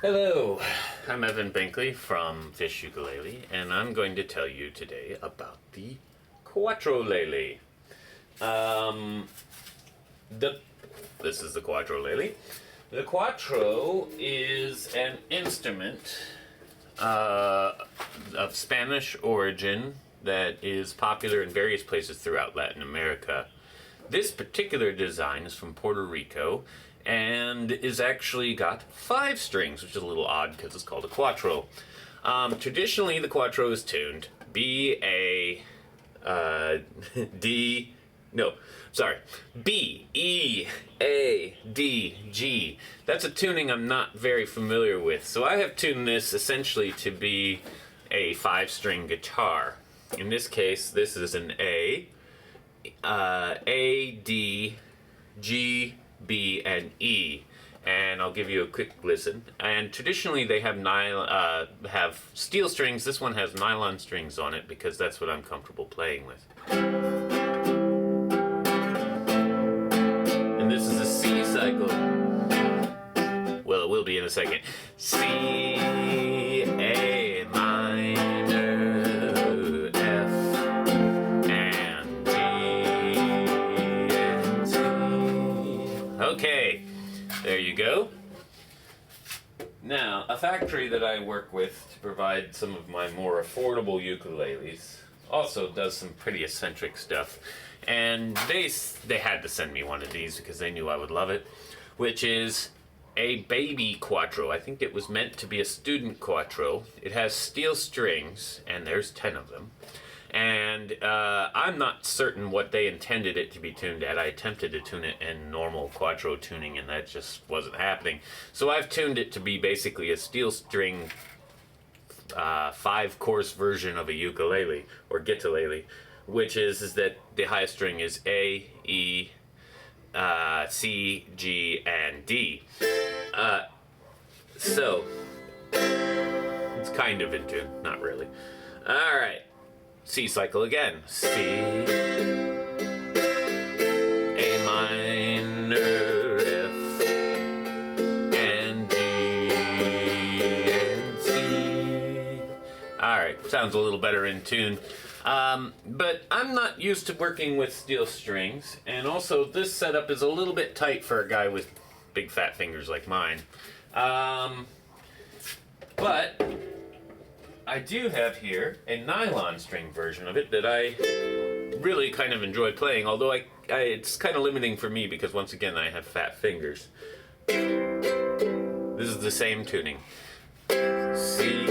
Hello, I'm Evan Binkley from Fish Ukulele, and I'm going to tell you today about the Cuatro Ukulele. This is the Cuatro Ukulele. The Cuatro is an instrument of Spanish origin that is popular in various places throughout Latin America. This particular design is from Puerto Rico and is actually got 5 strings, which is a little odd because it's called a cuatro. Traditionally, the cuatro is tuned B, A, D, no, sorry, B, E, A, D, G. That's a tuning I'm not very familiar with, so I have tuned this essentially to be a 5-string guitar. In this case, this is an A, D, G, B, and E, and I'll give you a quick listen. And traditionally they have have steel strings. This one has nylon strings on it because that's what I'm comfortable playing with. And this is a C cycle. Well, it will be in a second. C, A minor, F, and G, and C. Okay, there you go. Now, a factory that I work with to provide some of my more affordable ukuleles also does some pretty eccentric stuff. And they had to send me one of these because they knew I would love it, which is a baby cuatro. I think it was meant to be a student cuatro. It has steel strings, and there's 10 of them. And I'm not certain what they intended it to be tuned at. I attempted to tune it in normal cuatro tuning, and that just wasn't happening. So I've tuned it to be basically a steel string 5-course version of a ukulele, or gitalele, which is that the highest string is A, E, C, G, and D. So it's kind of in tune, not really. All right. C cycle again. C, A minor, F, and G, and C. Alright, sounds a little better in tune. But I'm not used to working with steel strings, and also this setup is a little bit tight for a guy with big fat fingers like mine. But I do have here a nylon string version of it that I really kind of enjoy playing, although it's kind of limiting for me because once again I have fat fingers. This is the same tuning. C,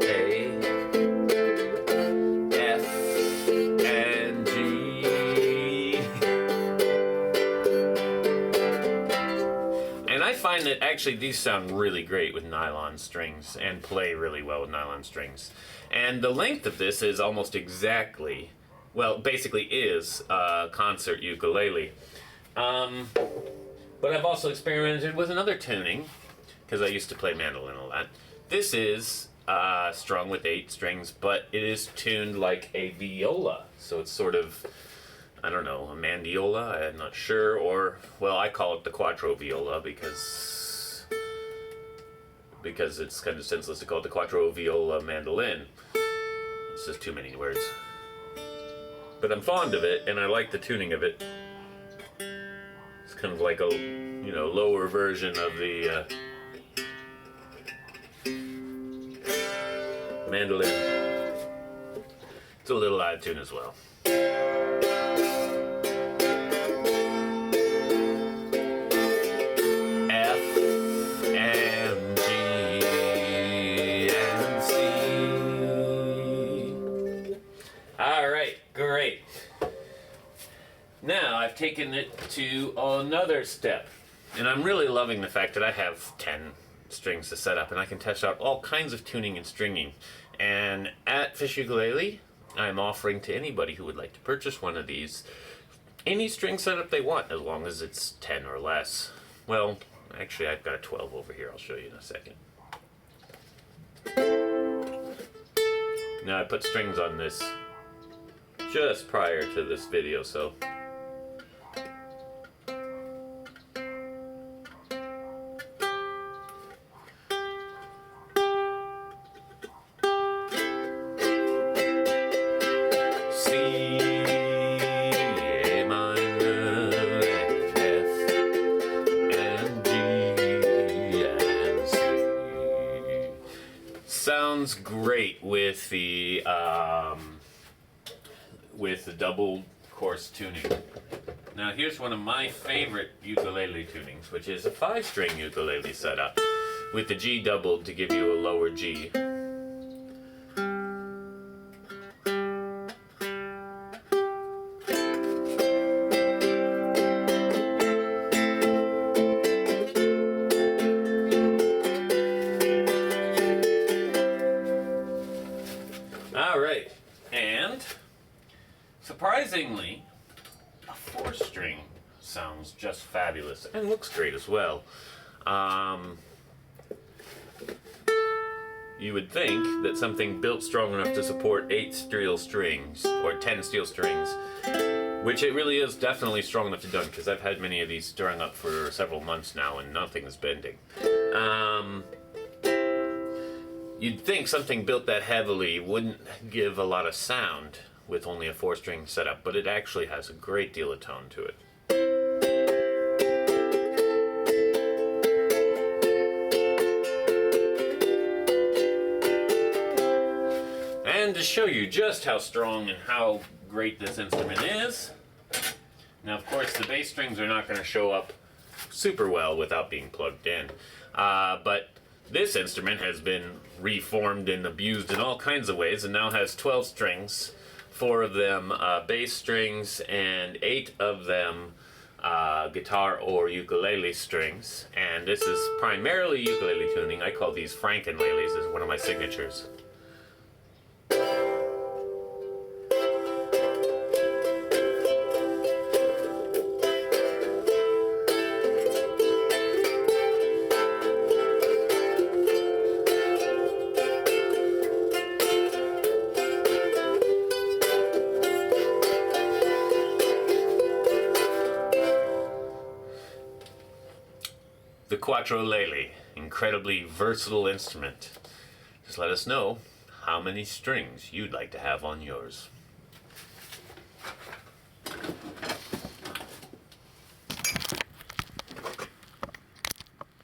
A, F, and G. And I find that actually these sound really great with nylon strings and play really well with nylon strings. And the length of this is almost exactly, well, basically is a concert ukulele. But I've also experimented with another tuning, because I used to play mandolin a lot. This is strung with 8 strings, but it is tuned like a viola. So it's sort of, I don't know, a mandiola, I'm not sure, or, well, I call it the Cuatro viola because it's kind of senseless to call it the Cuatro viola mandolin. It's just too many words. But I'm fond of it, and I like the tuning of it. It's kind of like a, lower version of the mandolin. It's a little out of tune as well. Great. Now I've taken it to another step, and I'm really loving the fact that I have 10 strings to set up, and I can test out all kinds of tuning and stringing. And at Fish Ukulele, I'm offering to anybody who would like to purchase one of these any string setup they want, as long as it's 10 or less. Well, actually, I've got a 12 over here. I'll show you in a second. Now I put strings on this just prior to this video, so sounds great with the double course tuning. Now here's one of my favorite ukulele tunings, which is a 5-string ukulele setup with the G doubled to give you a lower G. Alright, and surprisingly, a 4-string sounds just fabulous and looks great as well. You would think that something built strong enough to support 8 steel strings, or 10 steel strings, which it really is definitely strong enough to do, because I've had many of these strung up for several months now and nothing is bending. You'd think something built that heavily wouldn't give a lot of sound with only a 4-string setup, but it actually has a great deal of tone to it. And to show you just how strong and how great this instrument is, now of course the bass strings are not going to show up super well without being plugged in, but this instrument has been reformed and abused in all kinds of ways and now has 12 strings, 4 of them bass strings and 8 of them guitar or ukulele strings. And this is primarily ukulele tuning. I call these Frankenleles, as one of my signatures. The Cuatro Ukulele, incredibly versatile instrument. Just let us know how many strings you'd like to have on yours.